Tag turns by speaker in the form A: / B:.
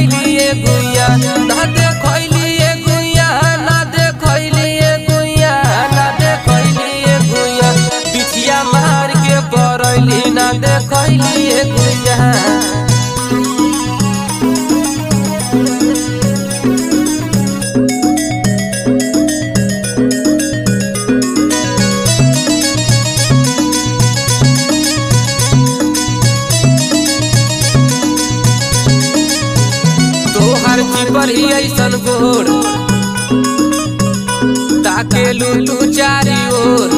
A: देखैलिए गुइया ना देखैलिए गुइया ना देखैलिए गुइया ना देखैलिए गुइया बिछिया मार के परैली ना देखैलिए गुइया। तोहर चिपर ही ऐसन गोर ताके लू तू चारी ओर